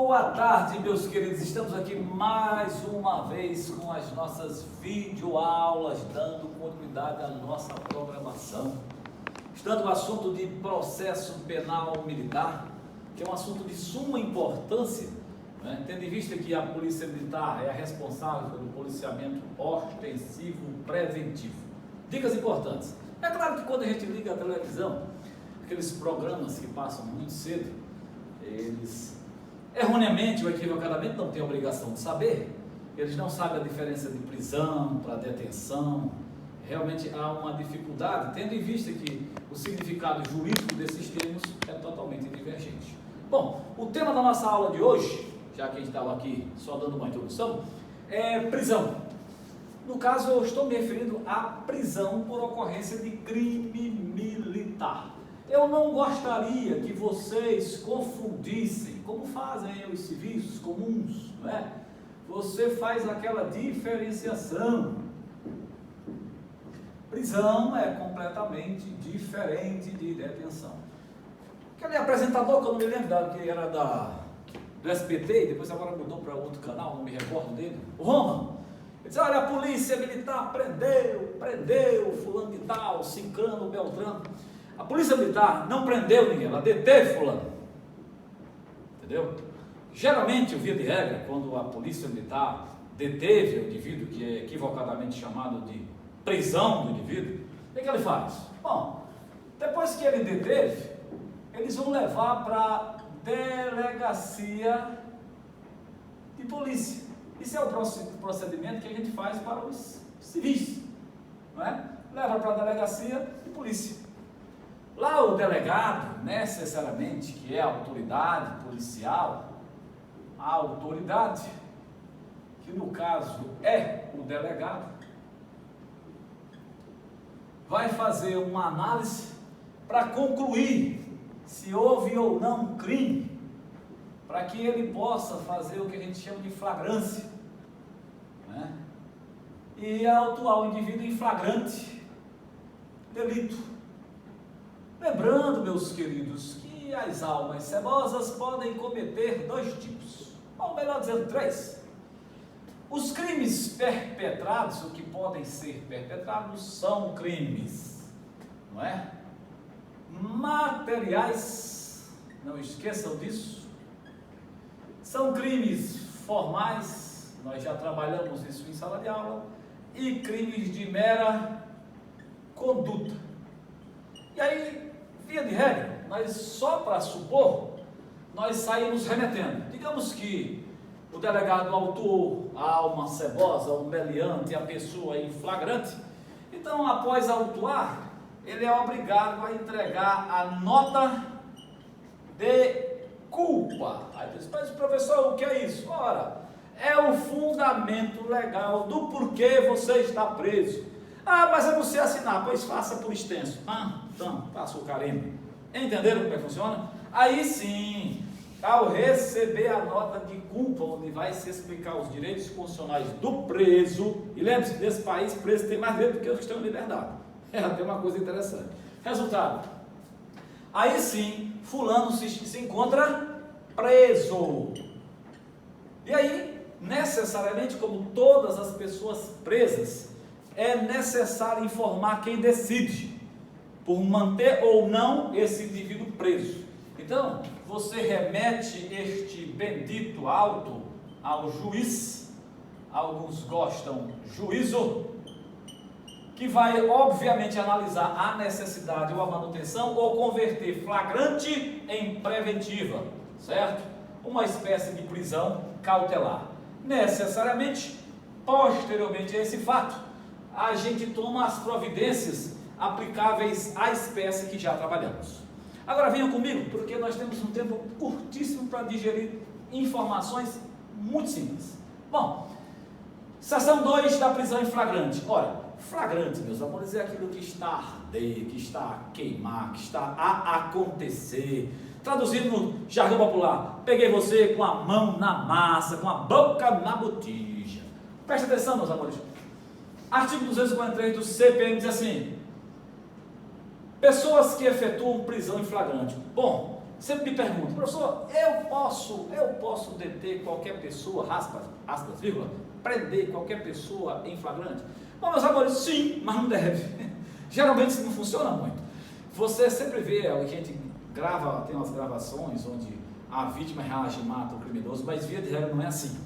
Boa tarde, meus queridos. Estamos aqui mais uma vez com as nossas videoaulas, dando continuidade à nossa programação. Estando o assunto de processo penal militar, que é um assunto de suma importância, né? Tendo em vista que a Polícia Militar é a responsável pelo policiamento ostensivo preventivo. Dicas importantes. É claro que quando a gente liga a televisão, aqueles programas que passam muito cedo, eles erroneamente ou equivocadamente não têm a obrigação de saber. Eles não sabem a diferença de prisão para detenção. Realmente há uma dificuldade, tendo em vista que o significado jurídico desses termos é totalmente divergente. Bom, o tema da nossa aula de hoje, já que a gente estava aqui só dando uma introdução, é prisão. No caso, eu estou me referindo à prisão por ocorrência de crime militar. Eu não gostaria que vocês confundissem, como fazem os civis comuns, não é? Você faz aquela diferenciação. Prisão é completamente diferente de detenção. Aquele apresentador que eu não me lembro, que era do SBT, e depois agora mudou para outro canal, não me recordo dele, o Roma. Ele disse, olha, a polícia militar prendeu fulano de tal, ciclano, beltrano. A polícia militar não prendeu ninguém, ela deteve fulano. Entendeu? Geralmente, via de regra, quando a polícia militar deteve o indivíduo, que é equivocadamente chamado de prisão do indivíduo, o que ele faz? Bom, depois que ele deteve, eles vão levar para a delegacia de polícia. Isso é o procedimento que a gente faz para os civis, não é? Leva para a delegacia de polícia. Lá o delegado, necessariamente, que é a autoridade policial, a autoridade, que no caso é o delegado, vai fazer uma análise para concluir se houve ou não crime, para que ele possa fazer o que a gente chama de flagrância, né? E autuar o indivíduo em flagrante delito. Lembrando, meus queridos, que as almas cebosas podem cometer dois tipos, ou melhor dizendo, três. Os crimes perpetrados, o que podem ser perpetrados, são crimes, não é? Materiais, não esqueçam disso. São crimes formais, nós já trabalhamos isso em sala de aula, e crimes de mera conduta. E aí, via de regra, nós só para supor, nós saímos remetendo. Digamos que o delegado autuou a alma cebosa, o meliante, a pessoa em flagrante. Então, após autuar, ele é obrigado a entregar a nota de culpa. Aí diz, mas professor, o que é isso? Ora, é o fundamento legal do porquê você está preso. Ah, mas eu não sei assinar, pois faça por extenso. Então, faça o carimbo. Entenderam como é que funciona? Aí sim, ao receber a nota de culpa, onde vai se explicar os direitos constitucionais do preso, e lembre-se, nesse país, preso tem mais direito do que os que estão em liberdade. É até uma coisa interessante. Resultado, aí sim, fulano se encontra preso. E aí, necessariamente, como todas as pessoas presas, é necessário informar quem decide por manter ou não esse indivíduo preso. Então, você remete este bendito auto ao juiz, alguns gostam juízo, que vai obviamente analisar a necessidade ou a manutenção ou converter flagrante em preventiva, certo? Uma espécie de prisão cautelar. Necessariamente, posteriormente a esse fato, a gente toma as providências aplicáveis à espécie que já trabalhamos. Agora venham comigo, porque nós temos um tempo curtíssimo para digerir informações muito simples. Bom, seção 2 da prisão em flagrante. Ora, flagrante, meus amores, é aquilo que está a arder, que está a queimar, que está a acontecer. Traduzindo no jargão popular, peguei você com a mão na massa, com a boca na botija. Preste atenção, meus amores. Artigo 243 do CPM diz assim: pessoas que efetuam prisão em flagrante. Bom, sempre me perguntam, professor, eu posso deter qualquer pessoa, aspas, vírgula, prender qualquer pessoa em flagrante? Bom, meus amores, sim, mas não deve. Geralmente isso não funciona muito. Você sempre vê, a gente grava, tem umas gravações onde a vítima reage e mata o criminoso, mas via de regra não é assim.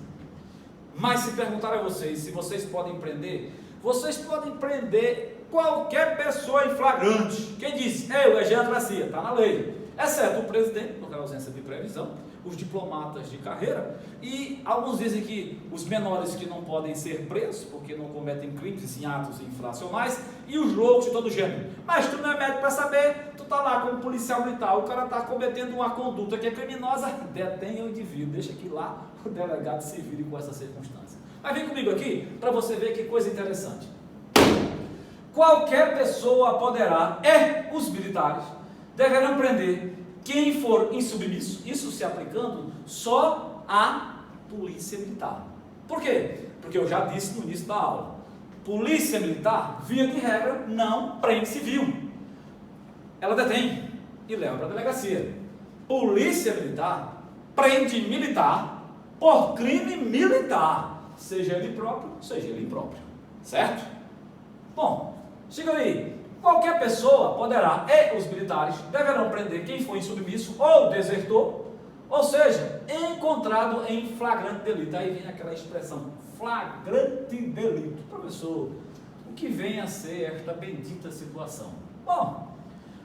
Mas se perguntar a vocês se vocês podem prender, vocês podem prender qualquer pessoa em flagrante. Quem disse? É a democracia, está na lei. Exceto o presidente, por ausência de previsão, os diplomatas de carreira, e alguns dizem que os menores que não podem ser presos, porque não cometem crimes em atos infracionais, e os loucos de todo gênero. Mas tu não é médico para saber, tu está lá como policial militar, o cara está cometendo uma conduta que é criminosa, detenha o indivíduo, deixa que lá o delegado se vire com essa circunstância. Mas vem comigo aqui, para você ver que coisa interessante. Qualquer pessoa poderá, os militares, deverão prender quem for insubmisso, isso se aplicando só à polícia militar. Por quê? Porque eu já disse no início da aula, polícia militar, via de regra, não prende civil. Ela detém e leva para a delegacia. Polícia militar prende militar por crime militar, seja ele próprio, seja ele impróprio. Certo? Bom, siga aí. Qualquer pessoa poderá, e os militares deverão prender quem for insubmisso ou desertor, ou seja, encontrado em flagrante delito. Aí vem aquela expressão, flagrante delito. Professor, o que vem a ser esta bendita situação? Bom,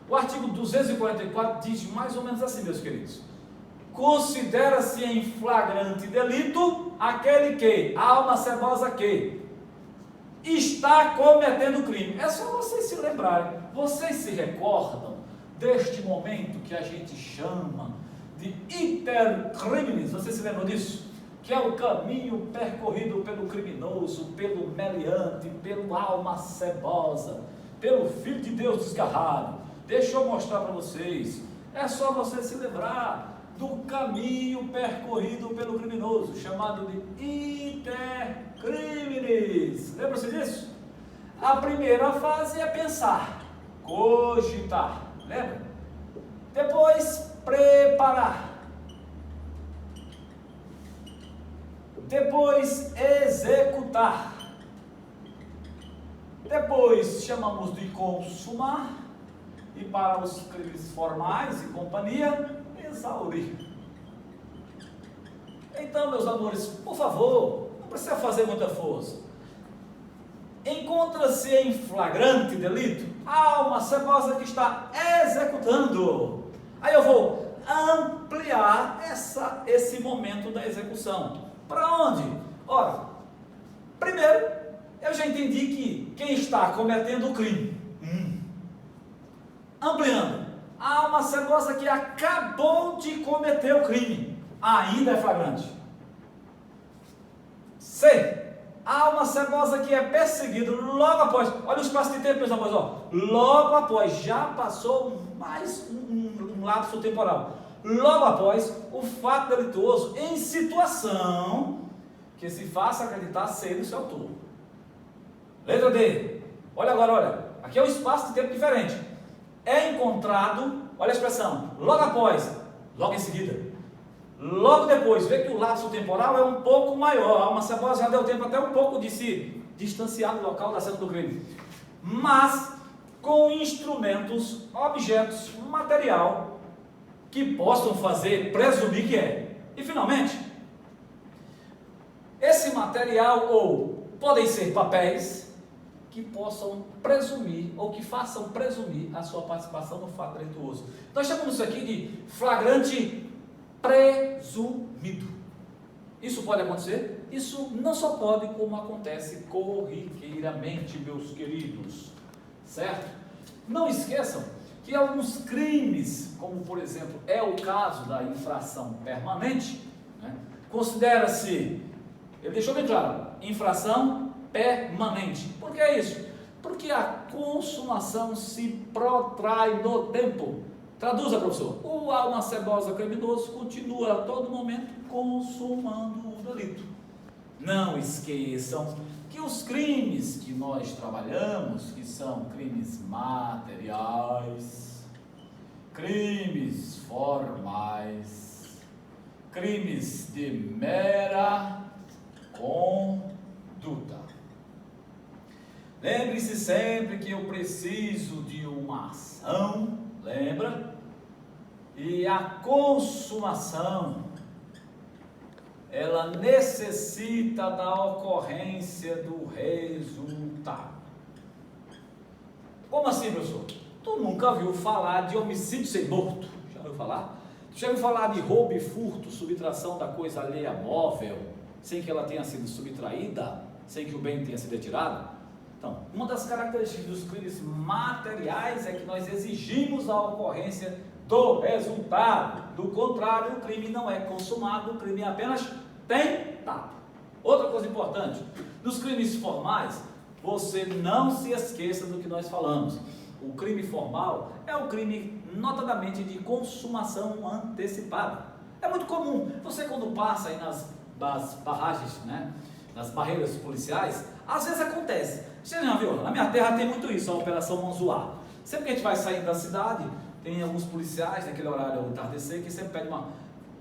o artigo 244 diz mais ou menos assim, meus queridos. Considera-se em flagrante delito aquele que, a alma cebosa que está cometendo crime. É só vocês se lembrarem. Vocês se recordam deste momento que a gente chama de iter criminis? Vocês se lembram disso? Que é o caminho percorrido pelo criminoso, pelo meliante, pelo alma cebosa, pelo filho de Deus desgarrado. Deixa eu mostrar para vocês. É só vocês se lembrar do caminho percorrido pelo criminoso, chamado de iter criminis. Lembra-se disso? A primeira fase é pensar, cogitar, lembra? Depois, preparar. Depois, executar. Depois, chamamos de consumar. E para os crimes formais e companhia, exaurir. Então, meus amores, por favor, não precisa fazer muita força. Encontra-se em flagrante delito a alma cebosa que está executando. Aí eu vou ampliar esse momento da execução. Para onde? Ora, primeiro, eu já entendi que quem está cometendo o crime. Ampliando. A alma cebosa que acabou de cometer o crime ainda é flagrante. C. A alma cebosa que é perseguido logo após. Olha o espaço de tempo, meus amores. Logo após, já passou mais um lapso temporal. Logo após o fato delituoso em situação que se faça acreditar ser do seu autor. Letra D. Olha agora, olha. Aqui é um espaço de tempo diferente. É encontrado, olha a expressão, logo após, logo em seguida, logo depois. Vê que o lapso temporal é um pouco maior. A alma cebosa já deu tempo até um pouco de se distanciar do local da cena do crime, mas com instrumentos, objetos, material que possam fazer presumir que é. E finalmente, esse material ou podem ser papéis que possam presumir, ou que façam presumir a sua participação no fato delituoso. Nós chamamos isso aqui de flagrante presumido. Isso pode acontecer? Isso não só pode, como acontece corriqueiramente, meus queridos. Certo? Não esqueçam que alguns crimes, como por exemplo, é o caso da infração permanente, né, considera-se, ele deixou bem claro, infração permanente. Por que é isso? Porque a consumação se protrai no tempo. Traduza, professor. O alma cebosa criminoso continua a todo momento consumando o delito. Não esqueçam que os crimes que nós trabalhamos, que são crimes materiais, crimes formais, crimes de mera conduta. Lembre-se sempre que eu preciso de uma ação, lembra? E a consumação, ela necessita da ocorrência do resultado. Como assim, professor? Tu nunca ouviu falar de homicídio sem morto? Já ouviu falar? Tu já ouviu falar de roubo e furto, subtração da coisa alheia móvel, sem que ela tenha sido subtraída, sem que o bem tenha sido retirado? Então, uma das características dos crimes materiais é que nós exigimos a ocorrência do resultado. Do contrário, o crime não é consumado, o crime é apenas tentado. Outra coisa importante, nos crimes formais, você não se esqueça do que nós falamos. O crime formal é o crime notadamente de consumação antecipada. É muito comum, você quando passa aí nas barragens, né, nas barreiras policiais, às vezes acontece. Você já viu? Na minha terra tem muito isso, a Operação Manzoá. Sempre que a gente vai saindo da cidade, tem alguns policiais naquele horário ao entardecer que sempre pedem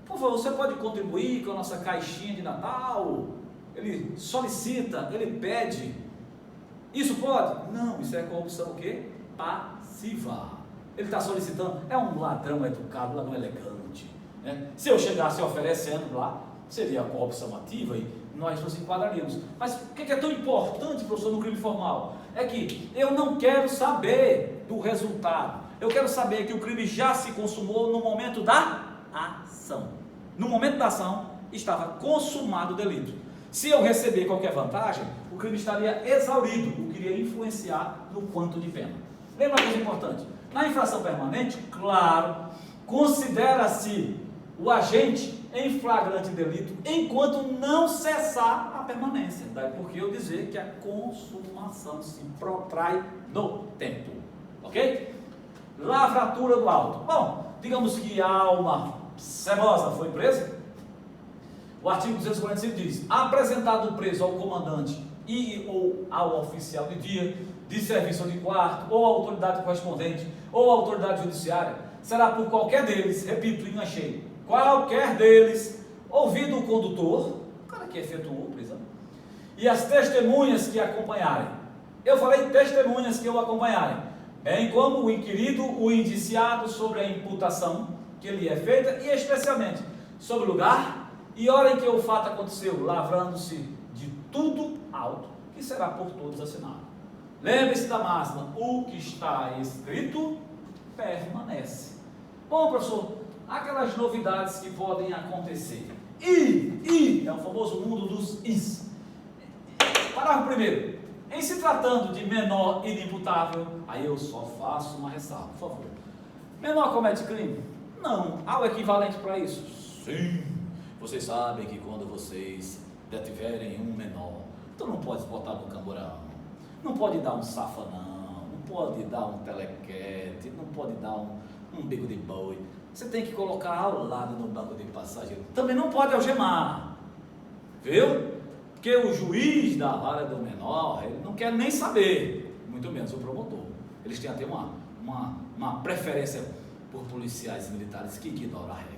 por favor, você pode contribuir com a nossa caixinha de Natal? Ele solicita, ele pede. Isso pode? Não, isso é corrupção o quê? Passiva. Ele está solicitando, é um ladrão educado, ladrão elegante, né? Se eu chegasse oferecendo lá, seria a corrupção ativa e nós nos enquadraríamos. Mas o que é tão importante, professor, no crime formal? É que eu não quero saber do resultado. Eu quero saber que o crime já se consumou no momento da ação. No momento da ação, estava consumado o delito. Se eu receber qualquer vantagem, o crime estaria exaurido, o que iria influenciar no quanto de pena. Lembra uma coisa importante? Na infração permanente, claro, considera-se o agente em flagrante delito enquanto não cessar a permanência. Daí porque eu dizer que a consumação se protrai no tempo. Ok? Lavratura do auto. Bom, digamos que a alma cebosa foi presa. O artigo 245 diz: apresentado o preso ao comandante e ou ao oficial de dia, de serviço ou de quarto, ou à autoridade correspondente, ou à autoridade judiciária, será por qualquer deles, repito, enganchei, qualquer deles, ouvido o condutor, o cara que efetuou a prisão, e as testemunhas que acompanharem. Eu falei testemunhas que o acompanharem, bem como o inquirido, o indiciado sobre a imputação que lhe é feita, e especialmente sobre o lugar e hora em que o fato aconteceu, lavrando-se de tudo auto, que será por todos assinado. Lembre-se da máxima: o que está escrito permanece. Bom, professor, aquelas novidades que podem acontecer. É o famoso mundo dos is. Parágrafo primeiro. Em se tratando de menor inimputável, aí eu só faço uma ressalva, por favor. Menor comete crime? Não. Há o equivalente para isso? Sim. Vocês sabem que quando vocês detiverem um menor, tu não pode botar no camburão, não pode dar um safanão, não pode dar um telequete, não pode dar um bico de boi. Você tem que colocar ao lado no banco de passageiro. Também não pode algemar, viu? Porque o juiz da vara do menor, ele não quer nem saber, muito menos o promotor. Eles têm até uma preferência por policiais militares que ignoram a regra.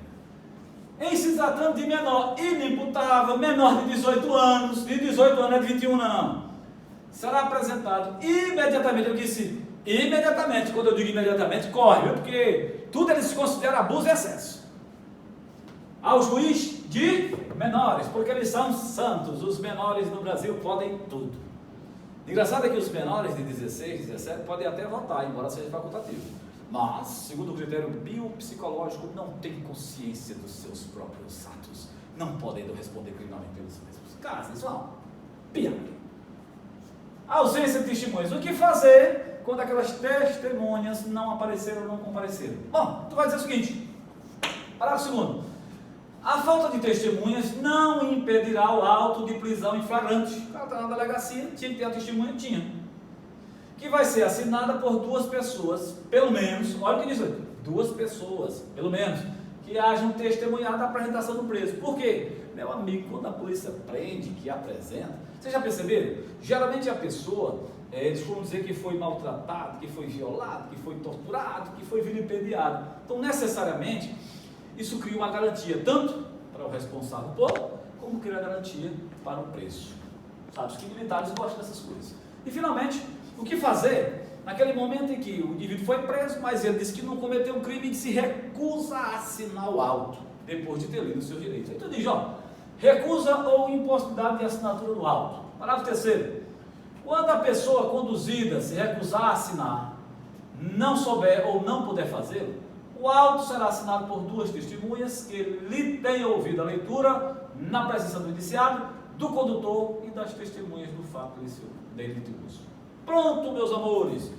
Em se tratando de menor inimputável, menor de 18 anos, de 18 anos é de 21 não, será apresentado imediatamente, eu disse imediatamente, quando eu digo imediatamente, corre, porque tudo eles consideram abuso e excesso, ao juiz de menores, porque eles são santos, os menores no Brasil podem tudo. Engraçado é que os menores de 16, 17 podem até votar, embora seja facultativo. Mas, segundo o critério biopsicológico, não tem consciência dos seus próprios atos, não podendo responder criminalmente pelos mesmos. Caso, isso é uma piada. Ausência de testemunhas. O que fazer quando aquelas testemunhas não apareceram ou não compareceram? Bom, tu vai dizer o seguinte, parágrafo 2º. A falta de testemunhas não impedirá o auto de prisão em flagrante. O cara está na delegacia, tinha que ter a testemunha, tinha. Que vai ser assinada por 2 pessoas, pelo menos, olha o que diz aí, 2 pessoas, pelo menos, que hajam testemunhado a apresentação do preso. Por quê? Meu amigo, quando a polícia prende, que apresenta, vocês já perceberam? Geralmente a pessoa Eles costumam dizer que foi maltratado, que foi violado, que foi torturado, que foi vilipendiado. Então, necessariamente, isso cria uma garantia, tanto para o responsável por, como cria garantia para o preso. Sabe, que militares gostam dessas coisas. E, finalmente, o que fazer naquele momento em que o indivíduo foi preso, mas ele disse que não cometeu um crime e se recusa a assinar o auto, depois de ter lido os seus direitos. Então, diz, recusa ou impossibilidade de assinatura do auto. Parágrafo 3º. Quando a pessoa conduzida se recusar a assinar, não souber ou não puder fazê-lo, o auto será assinado por 2 testemunhas que lhe tenham ouvido a leitura na presença do indiciado, do condutor e das testemunhas do fato delituoso. Pronto, meus amores,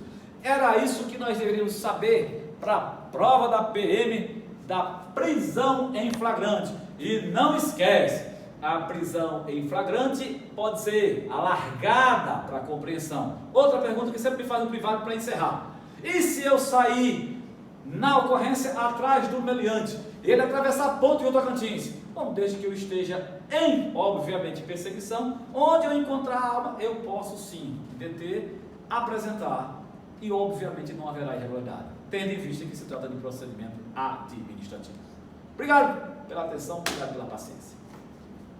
era isso que nós deveríamos saber para a prova da PM da prisão em flagrante. E não esquece, a prisão em flagrante pode ser alargada para a compreensão. Outra pergunta que sempre me faz no privado para encerrar: e se eu sair na ocorrência atrás do meliante, ele atravessar a ponte Rio Tocantins? Bom, desde que eu esteja em, obviamente, perseguição, onde eu encontrar a arma, eu posso sim deter, apresentar, e obviamente não haverá irregularidade, tendo em vista que se trata de procedimento administrativo. Obrigado pela atenção, obrigado pela paciência.